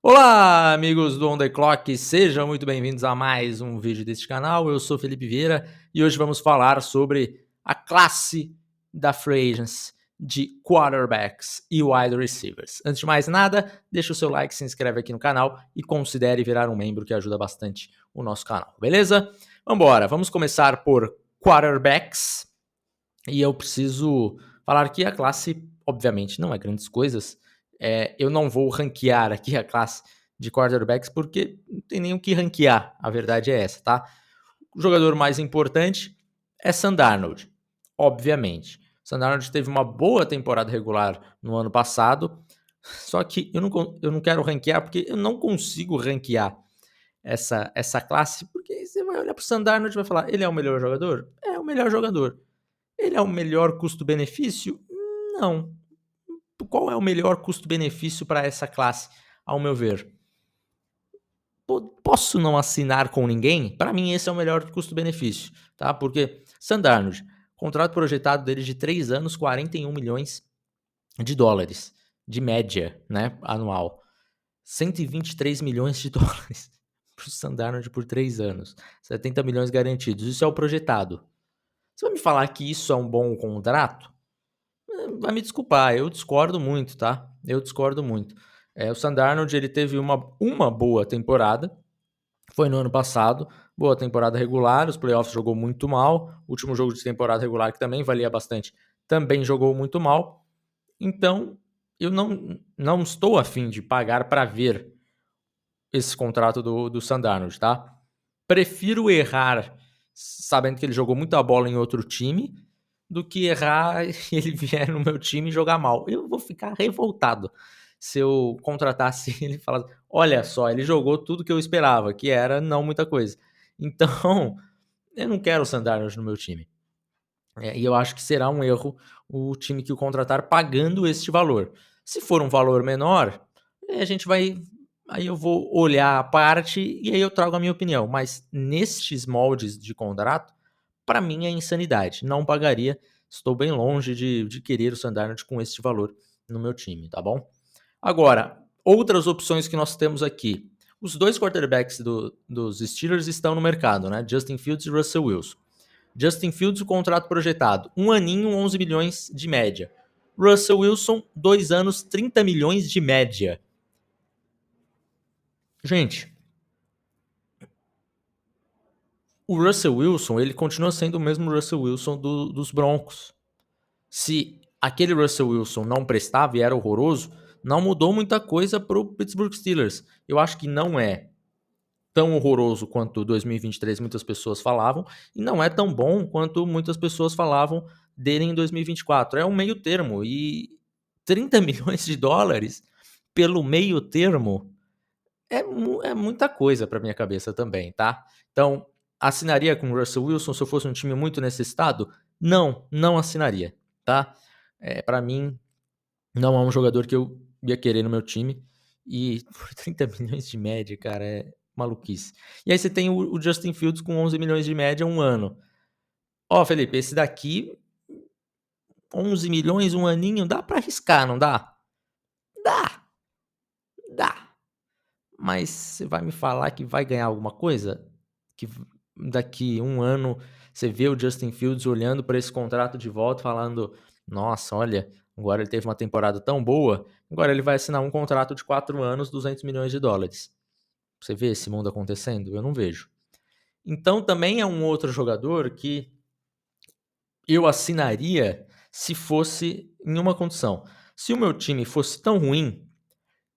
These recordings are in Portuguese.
Olá, amigos do On The Clock, sejam muito bem-vindos a mais um vídeo deste canal. Eu sou Felipe Vieira e hoje vamos falar sobre a classe da Free Agents de quarterbacks e wide receivers. Antes de mais nada, deixa o seu like, se inscreve aqui no canal e considere virar um membro que ajuda bastante o nosso canal, beleza? Vambora, vamos começar por quarterbacks e eu preciso falar que a classe, obviamente, não é grandes coisas. Eu não vou ranquear aqui a classe de quarterbacks porque não tem nem o que ranquear, a verdade é essa, tá? O jogador mais importante é Sam Darnold, obviamente. Sam Darnold teve uma boa temporada regular no ano passado, só que eu não quero ranquear porque eu não consigo ranquear essa classe, porque você vai olhar para o Sam Darnold e vai falar, ele é o melhor jogador? É o melhor jogador. Ele é o melhor custo-benefício? Não. Qual é o melhor custo-benefício para essa classe, ao meu ver? Posso não assinar com ninguém? Para mim, esse é o melhor custo-benefício, tá? Porque Sam Darnold, contrato projetado dele de 3 anos, 41 milhões de dólares, de média, né, anual. 123 milhões de dólares para o Sam Darnold por 3 anos. 70 milhões garantidos. Isso é o projetado. Você vai me falar que isso é um bom contrato? Vai me desculpar, eu discordo muito, tá? Eu discordo muito. O Sam Darnold, ele teve uma boa temporada, foi no ano passado, boa temporada regular, os playoffs jogou muito mal, o último jogo de temporada regular, que também valia bastante, também jogou muito mal. Então, eu não estou afim de pagar para ver esse contrato do Sam Darnold, tá? Prefiro errar sabendo que ele jogou muita bola em outro time do que errar e ele vier no meu time e jogar mal. Eu vou ficar revoltado se eu contratasse ele e falasse: olha só, ele jogou tudo que eu esperava, que era não muita coisa. Então, eu não quero o Sam Darnold no meu time. E eu acho que será um erro o time que o contratar pagando este valor. Se for um valor menor, a gente vai. Aí eu vou olhar a parte e aí eu trago a minha opinião. Mas nestes moldes de contrato, para mim é insanidade. Não pagaria. Estou bem longe de querer o Sam Darnold com este valor no meu time, tá bom? Agora, outras opções que nós temos aqui. Os dois quarterbacks dos Steelers estão no mercado, né? Justin Fields e Russell Wilson. Justin Fields, o contrato projetado, 1 aninho, 11 milhões de média. Russell Wilson, 2 anos, 30 milhões de média. Gente, o Russell Wilson, ele continua sendo o mesmo Russell Wilson dos Broncos. Se aquele Russell Wilson não prestava e era horroroso, não mudou muita coisa para o Pittsburgh Steelers. Eu acho que não é tão horroroso quanto 2023 muitas pessoas falavam, e não é tão bom quanto muitas pessoas falavam dele em 2024. É um meio termo, e 30 milhões de dólares pelo meio termo é muita coisa para minha cabeça também, tá? Então, assinaria com o Russell Wilson se eu fosse um time muito necessitado? Não assinaria, tá? Para mim, não é um jogador que eu ia querer no meu time. E por 30 milhões de média, cara, é maluquice. E aí você tem o Justin Fields com 11 milhões de média um ano. Ó, Felipe, esse daqui, 11 milhões, um aninho, dá pra arriscar, não dá? Dá, dá. Mas você vai me falar que vai ganhar alguma coisa? Que daqui um ano você vê o Justin Fields olhando para esse contrato de volta falando: nossa, olha, agora ele teve uma temporada tão boa, agora ele vai assinar um contrato de 4 anos, 200 milhões de dólares. Você vê esse mundo acontecendo? Eu não vejo. Então também é um outro jogador que eu assinaria se fosse em uma condição. Se o meu time fosse tão ruim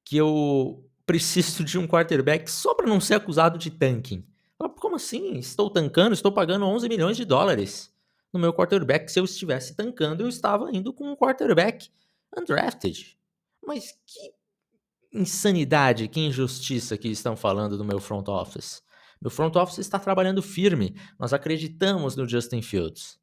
que eu preciso de um quarterback só para não ser acusado de tanking. Como assim? Estou tancando, estou pagando 11 milhões de dólares no meu quarterback. Se eu estivesse tancando, eu estava indo com um quarterback undrafted. Mas que insanidade, que injustiça que estão falando do meu front office. Meu front office está trabalhando firme. Nós acreditamos no Justin Fields.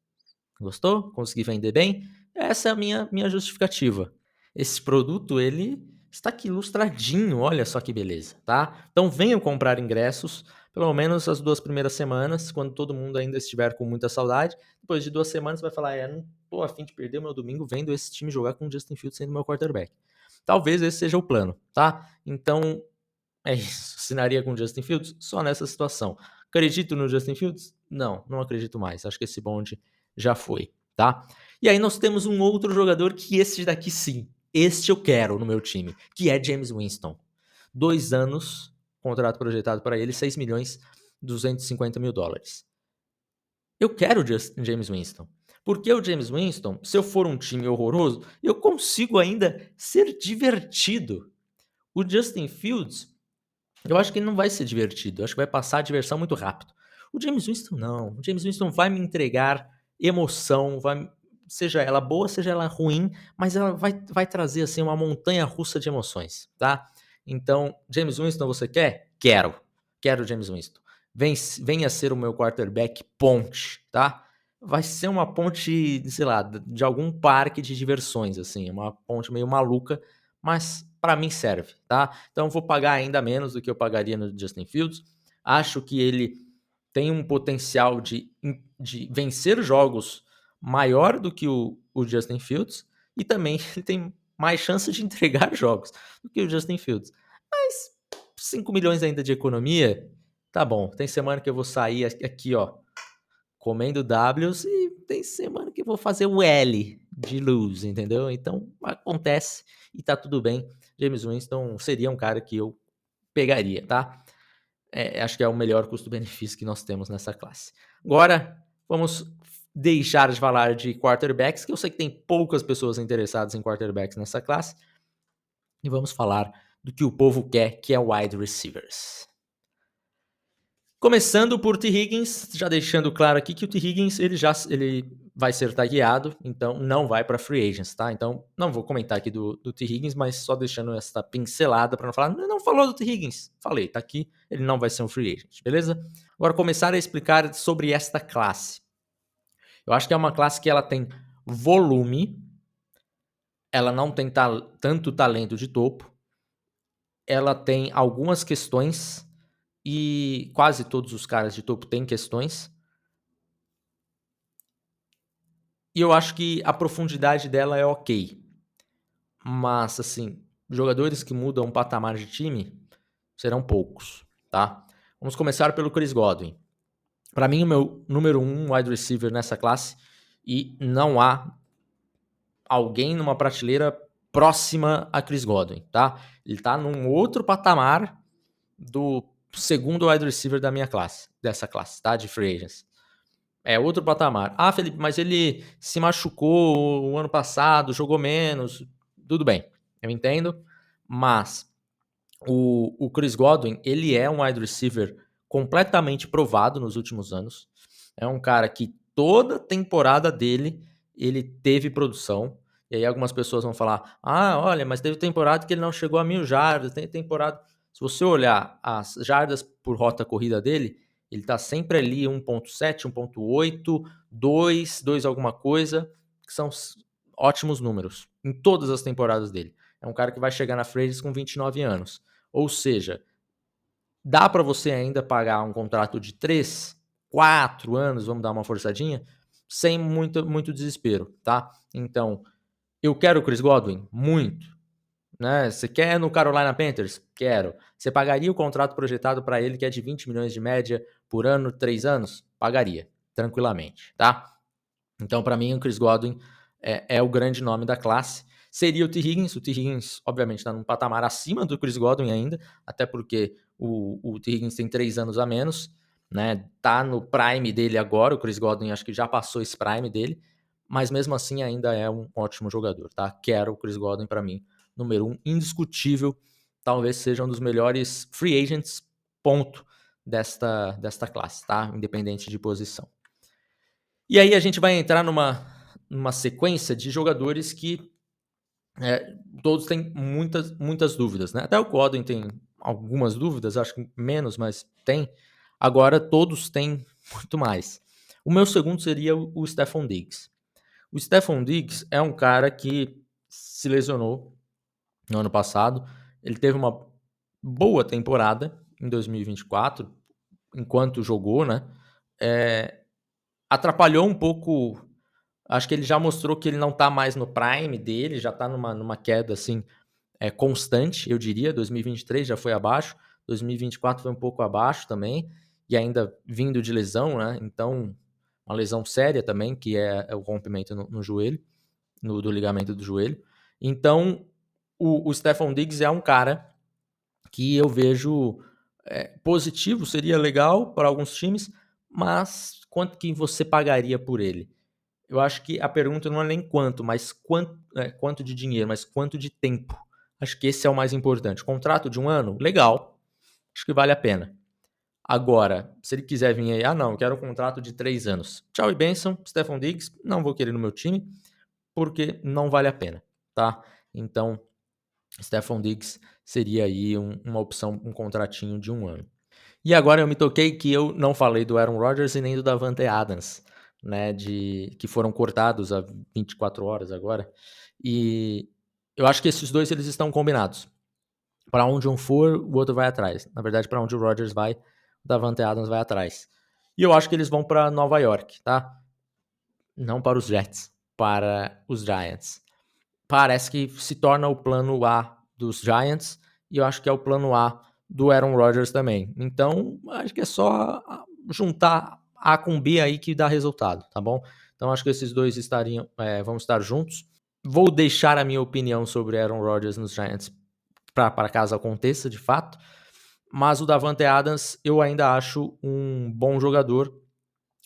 Gostou? Consegui vender bem? Essa é a minha justificativa. Esse produto, ele está aqui ilustradinho, olha só que beleza, tá? Então venham comprar ingressos, pelo menos as 2 primeiras semanas, quando todo mundo ainda estiver com muita saudade. Depois de 2 semanas vai falar, não tô a fim de perder o meu domingo vendo esse time jogar com o Justin Fields sendo meu quarterback. Talvez esse seja o plano, tá? Então, É isso. Assinaria com o Justin Fields só nessa situação. Acredito no Justin Fields? Não, não acredito mais. Acho que esse bonde já foi, tá? E aí nós temos um outro jogador que esse daqui sim. Este eu quero no meu time, que é James Winston. 2 anos, contrato projetado para ele, 6 milhões 250 mil dólares. Eu quero o James Winston. Porque o James Winston, se eu for um time horroroso, eu consigo ainda ser divertido. O Justin Fields, eu acho que ele não vai ser divertido. Eu acho que vai passar a diversão muito rápido. O James Winston não. O James Winston vai me entregar emoção, seja ela boa, seja ela ruim, mas ela vai trazer assim uma montanha russa de emoções, tá? Então, James Winston você quer? Quero. Quero o James Winston. Venha ser o meu quarterback ponte, tá? Vai ser uma ponte, sei lá, de algum parque de diversões, assim, uma ponte meio maluca, mas para mim serve, tá? Então vou pagar ainda menos do que eu pagaria no Justin Fields. Acho que ele tem um potencial de vencer jogos maior do que o Justin Fields e também ele tem mais chance de entregar jogos do que o Justin Fields. Mas 5 milhões ainda de economia, tá bom. Tem semana que eu vou sair aqui, ó, comendo Ws e tem semana que eu vou fazer o L de lose, entendeu? Então acontece e tá tudo bem. James Winston seria um cara que eu pegaria, tá? Acho que é o melhor custo-benefício que nós temos nessa classe. Agora, vamos deixar de falar de quarterbacks, que eu sei que tem poucas pessoas interessadas em quarterbacks nessa classe, e vamos falar do que o povo quer, que é wide receivers. Começando por T. Higgins, já deixando claro aqui que o T. Higgins ele vai ser tagueado, então não vai para free agents, tá? Então não vou comentar aqui do T. Higgins, mas só deixando essa pincelada para não falar, não falou do T. Higgins. Falei, tá aqui, ele não vai ser um free agent, beleza? Agora começar a explicar sobre esta classe. Eu acho que é uma classe que ela tem volume, ela não tem tanto talento de topo, ela tem algumas questões e quase todos os caras de topo têm questões. E eu acho que a profundidade dela é ok. Mas, assim, jogadores que mudam o patamar de time serão poucos, tá? Vamos começar pelo Chris Godwin. Para mim, o meu número 1 wide receiver nessa classe, e não há alguém numa prateleira próxima a Chris Godwin, tá? Ele tá num outro patamar do segundo wide receiver da minha classe, dessa classe, tá? De free agents. É outro patamar. Ah, Felipe, mas ele se machucou o ano passado, jogou menos. Tudo bem, eu entendo. Mas o Chris Godwin, ele é um wide receiver completamente provado nos últimos anos. É um cara que toda temporada dele, ele teve produção. E aí algumas pessoas vão falar, ah, olha, mas teve temporada que ele não chegou a 1.000 jardas. Tem temporada... Se você olhar as jardas por rota corrida dele, ele tá sempre ali 1.7, 1.8, 2 alguma coisa, que são ótimos números em todas as temporadas dele. É um cara que vai chegar na Phrases com 29 anos. Ou seja, dá para você ainda pagar um contrato de 3, 4 anos, vamos dar uma forçadinha, sem muito desespero, tá? Então, eu quero o Chris Godwin? Muito. Né? Você quer no Carolina Panthers? Quero. Você pagaria o contrato projetado para ele, que é de 20 milhões de média por ano, 3 anos? Pagaria, tranquilamente, tá? Então, para mim, o Chris Godwin é o grande nome da classe. Seria o T. Higgins. O T. Higgins, obviamente, está num patamar acima do Chris Godwin ainda, até porque o T. Higgins tem 3 anos a menos, né? Tá no prime dele agora. O Chris Godwin acho que já passou esse prime dele, mas mesmo assim ainda é um ótimo jogador, tá? Quero o Chris Godwin para mim, número 1, indiscutível. Talvez seja um dos melhores free agents, ponto, desta classe, tá? Independente de posição. E aí a gente vai entrar numa sequência de jogadores que todos têm muitas dúvidas, né? Até o Godwin tem algumas dúvidas, acho que menos, mas tem. Agora todos têm muito mais. O meu segundo seria o Stefon Diggs. O Stefon Diggs é um cara que se lesionou no ano passado. Ele teve uma boa temporada em 2024, enquanto jogou, né? Atrapalhou um pouco. Acho que ele já mostrou que ele não tá mais no prime dele, já tá numa queda assim constante, eu diria. 2023 já foi abaixo. 2024 foi um pouco abaixo também, e ainda vindo de lesão, né? Então, uma lesão séria também, que é o rompimento no joelho, do ligamento do joelho. Então, o Stephon Diggs é um cara que eu vejo positivo, seria legal para alguns times, mas quanto que você pagaria por ele? Eu acho que a pergunta não é nem quanto, mas quanto de dinheiro, mas quanto de tempo. Acho que esse é o mais importante. Contrato de 1 ano? Legal. Acho que vale a pena. Agora, se ele quiser vir aí, não, eu quero um contrato de 3 anos. Tchau e benção, Stephon Diggs, não vou querer no meu time, porque não vale a pena, tá? Então, Stephon Diggs seria aí uma opção, um contratinho de 1 ano. E agora eu me toquei que eu não falei do Aaron Rodgers e nem do Davante Adams, né, que foram cortados há 24 horas agora. E eu acho que esses dois eles estão combinados. Para onde um for, o outro vai atrás. Na verdade, para onde o Rodgers vai, o Davante Adams vai atrás. E eu acho que eles vão para Nova York, tá? Não para os Jets, para os Giants. Parece que se torna o plano A dos Giants e eu acho que é o plano A do Aaron Rodgers também. Então, acho que é só juntar A com B aí que dá resultado, tá bom? Então, acho que esses dois vão estar juntos. Vou deixar a minha opinião sobre Aaron Rodgers nos Giants para caso aconteça, de fato. Mas o Davante Adams eu ainda acho um bom jogador.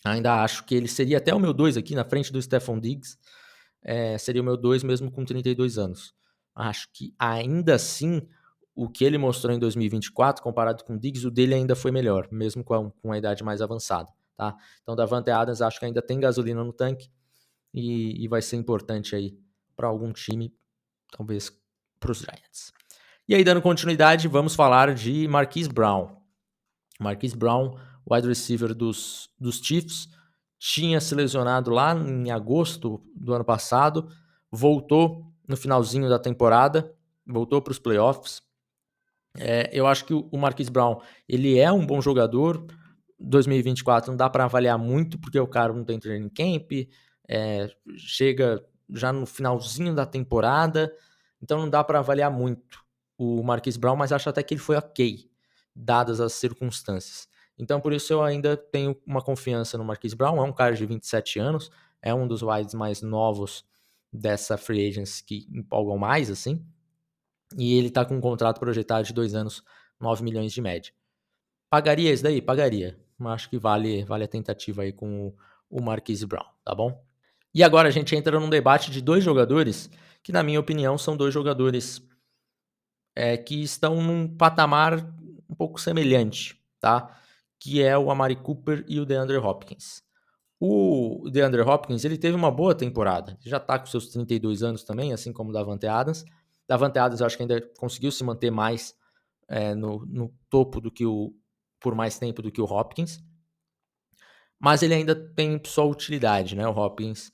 Ainda acho que ele seria até o meu 2 aqui na frente do Stephon Diggs. Seria o meu 2 mesmo com 32 anos. Acho que ainda assim, o que ele mostrou em 2024, comparado com o Diggs, o dele ainda foi melhor, mesmo com a idade mais avançada. Tá? Então, Davante Adams acho que ainda tem gasolina no tanque e vai ser importante aí para algum time, talvez para os Giants. E aí, dando continuidade, vamos falar de Marquise Brown. Marquise Brown, wide receiver dos Chiefs, tinha se lesionado lá em agosto do ano passado, voltou no finalzinho da temporada, voltou para os playoffs. Eu acho que o Marquise Brown, ele é um bom jogador. 2024 não dá para avaliar muito, porque o cara não tem training camp, chega já no finalzinho da temporada, então não dá para avaliar muito o Marquise Brown, mas acho até que ele foi ok, dadas as circunstâncias. Então, por isso eu ainda tenho uma confiança no Marquise Brown. É um cara de 27 anos, é um dos wides mais novos dessa free agency que empolgam mais, assim. E ele tá com um contrato projetado de 2 anos, 9 milhões de média. Pagaria isso daí? Pagaria. Mas acho que vale a tentativa aí com o Marquise Brown, tá bom? E agora a gente entra num debate de 2 jogadores que, na minha opinião, são 2 jogadores que estão num patamar um pouco semelhante, tá? Que é o Amari Cooper e o DeAndre Hopkins. O DeAndre Hopkins, ele teve uma boa temporada. Já tá com seus 32 anos também, assim como o Davante Adams. Davante Adams, eu acho que ainda conseguiu se manter mais no topo por mais tempo do que o Hopkins. Mas ele ainda tem só utilidade, né? O Hopkins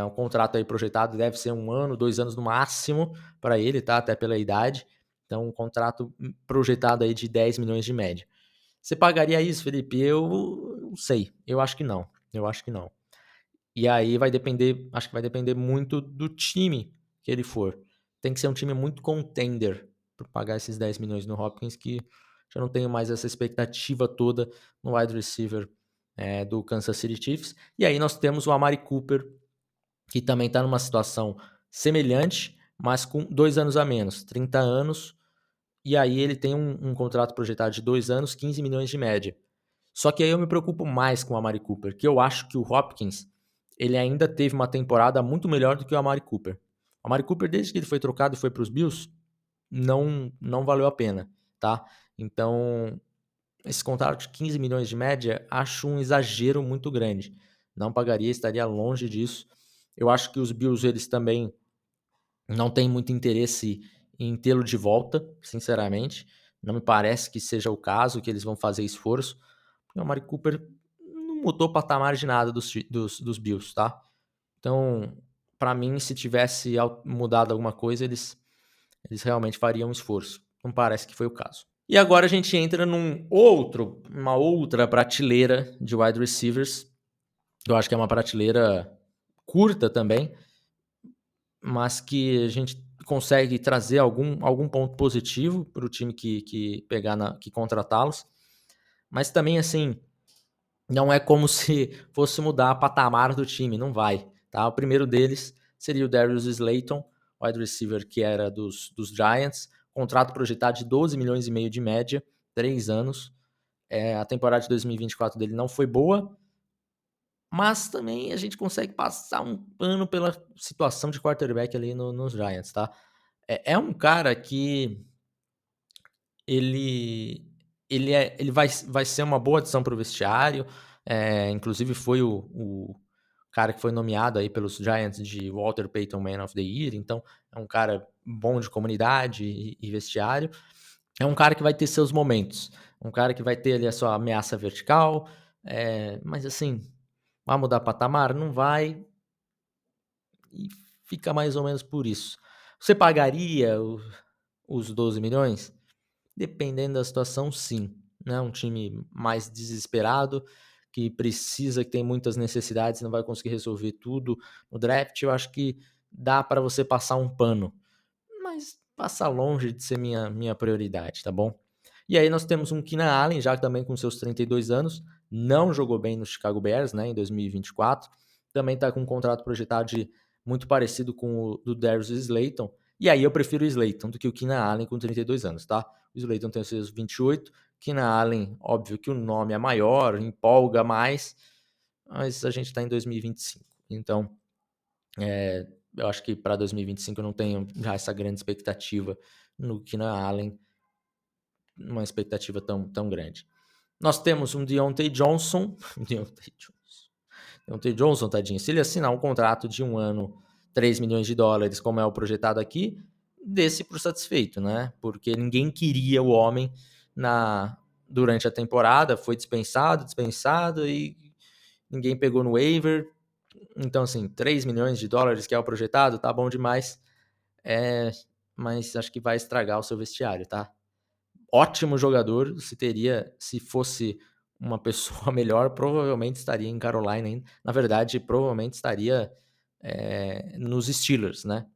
um contrato aí projetado, deve ser 1 ano, 2 anos no máximo para ele, tá? Até pela idade. Então, um contrato projetado aí de 10 milhões de média. Você pagaria isso, Felipe? Eu não sei. Eu acho que não. E aí acho que vai depender muito do time que ele for. Tem que ser um time muito contender para pagar esses 10 milhões no Hopkins, que já não tenho mais essa expectativa toda no wide receiver do Kansas City Chiefs. E aí nós temos o Amari Cooper, que também está numa situação semelhante, mas com 2 anos a menos, 30 anos, e aí ele tem um contrato projetado de 2 anos, 15 milhões de média. Só que aí eu me preocupo mais com o Amari Cooper, que eu acho que o Hopkins, ele ainda teve uma temporada muito melhor do que o Amari Cooper. O Amari Cooper, desde que ele foi trocado e foi para os Bills, não valeu a pena, tá? Então, esse contrato de 15 milhões de média, acho um exagero muito grande. Não pagaria, estaria longe disso. Eu acho que os Bills, eles também não têm muito interesse em tê-lo de volta, sinceramente. Não me parece que seja o caso, que eles vão fazer esforço. Porque o Amari Cooper não mudou o patamar de nada dos Bills, tá? Então, para mim, se tivesse mudado alguma coisa, eles realmente fariam um esforço. Não parece que foi o caso. E agora a gente entra uma outra prateleira de wide receivers. Eu acho que é uma prateleira curta também, mas que a gente consegue trazer algum ponto positivo para o time que contratá-los. Mas também, assim, não é como se fosse mudar o patamar do time, não vai. Tá? O primeiro deles seria o Darius Slayton, wide receiver que era dos Giants, contrato projetado de 12 milhões e meio de média, 3 anos. A temporada de 2024 dele não foi boa, mas também a gente consegue passar um pano pela situação de quarterback ali nos Giants, tá? É um cara que ele, ele vai ser uma boa adição para o vestiário. Inclusive foi o cara que foi nomeado aí pelos Giants de Walter Payton Man of the Year. Então é um cara bom de comunidade e vestiário. É um cara que vai ter seus momentos. Um cara que vai ter ali a sua ameaça vertical. Mas assim, vai mudar patamar? Não vai. E fica mais ou menos por isso. Você pagaria os 12 milhões? Dependendo da situação, sim. Né? Um time mais desesperado, que precisa, que tem muitas necessidades, não vai conseguir resolver tudo no draft, eu acho que dá para você passar um pano. Mas passa longe de ser minha prioridade, tá bom? E aí nós temos um Keenan Allen, já também com seus 32 anos, não jogou bem no Chicago Bears, né, em 2024. Também está com um contrato projetado muito parecido com o do Darius Slayton. E aí eu prefiro o Slayton do que o Keenan Allen com 32 anos, tá? O Slayton tem os seus 28. Keenan Allen, óbvio que o nome é maior, empolga mais, mas a gente está em 2025. Então, eu acho que para 2025 eu não tenho já essa grande expectativa no Keenan Allen, uma expectativa tão grande. Nós temos um Deontay Johnson. Deontay Johnson, tadinho. Se ele assinar um contrato de 1 ano, 3 milhões de dólares, como é o projetado aqui, desse por satisfeito, né? Porque ninguém queria o homem durante a temporada, foi dispensado e ninguém pegou no waiver. Então, assim, 3 milhões de dólares, que é o projetado, tá bom demais. Mas acho que vai estragar o seu vestiário, tá? Ótimo jogador, se fosse uma pessoa melhor, provavelmente estaria em Carolina ainda. Na verdade, provavelmente estaria nos Steelers, né?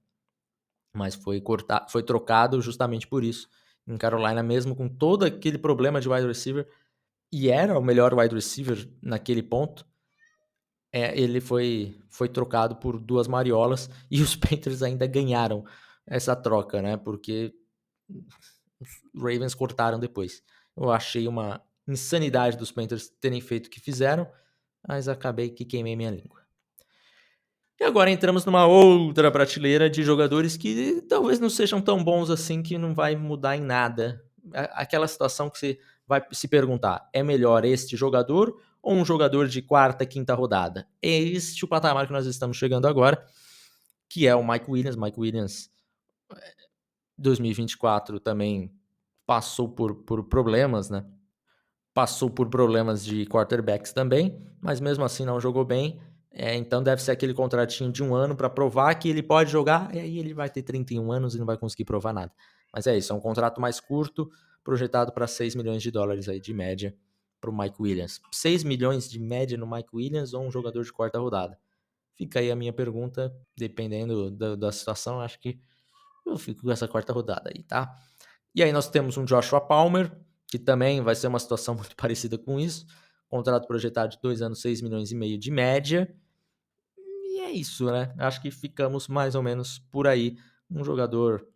Mas foi trocado justamente por isso. Em Carolina, mesmo com todo aquele problema de wide receiver, e era o melhor wide receiver naquele ponto, ele foi trocado por 2 mariolas e os Panthers ainda ganharam essa troca, né? Porque os Ravens cortaram depois. Eu achei uma insanidade dos Panthers terem feito o que fizeram, mas acabei que queimei minha língua. E agora entramos numa outra prateleira de jogadores que talvez não sejam tão bons assim, que não vai mudar em nada. Aquela situação que você vai se perguntar, é melhor este jogador ou um jogador de quarta, quinta rodada? É este o patamar que nós estamos chegando agora, que é o Mike Williams. Mike Williams, 2024 também passou por problemas, né? Passou por problemas de quarterbacks também, mas mesmo assim não jogou bem. Então deve ser aquele contratinho de 1 ano para provar que ele pode jogar, e aí ele vai ter 31 anos e não vai conseguir provar nada. Mas é isso, é um contrato mais curto, projetado para 6 milhões de dólares aí de média para o Mike Williams. 6 milhões de média no Mike Williams ou um jogador de quarta rodada? Fica aí a minha pergunta, dependendo da situação, acho que eu fico com essa quarta rodada aí, tá? E aí nós temos um Joshua Palmer, que também vai ser uma situação muito parecida com isso. Contrato projetado de 2 anos, 6 milhões e meio de média. E é isso, né? Acho que ficamos mais ou menos por aí. Um jogador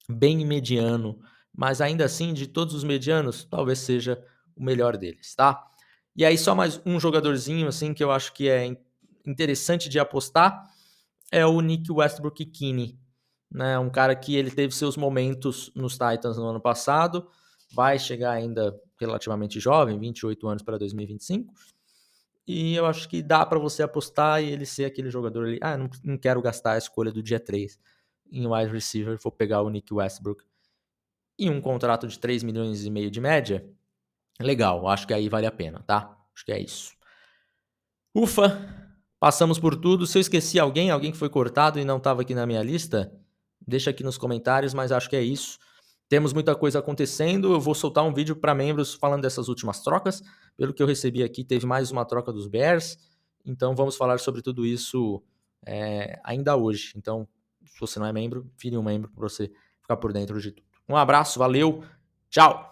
bem mediano, mas ainda assim, de todos os medianos, talvez seja o melhor deles, tá? E aí só mais um jogadorzinho, assim, que eu acho que é interessante de apostar, é o Nick Westbrook-Ikhine, né? Um cara que ele teve seus momentos nos Titans no ano passado, vai chegar ainda relativamente jovem, 28 anos para 2025, e eu acho que dá para você apostar e ele ser aquele jogador ali, não quero gastar a escolha do dia 3 em wide receiver, vou pegar o Nick Westbrook. E um contrato de 3 milhões e meio de média, legal, acho que aí vale a pena, tá? Acho que é isso. Ufa, passamos por tudo. Se eu esqueci alguém que foi cortado e não estava aqui na minha lista, deixa aqui nos comentários, mas acho que é isso. Temos muita coisa acontecendo. Eu vou soltar um vídeo para membros falando dessas últimas trocas. Pelo que eu recebi aqui, teve mais uma troca dos Bears. Então vamos falar sobre tudo isso ainda hoje. Então Se você não é membro, vire um membro para você ficar por dentro de tudo. Um abraço, valeu, tchau!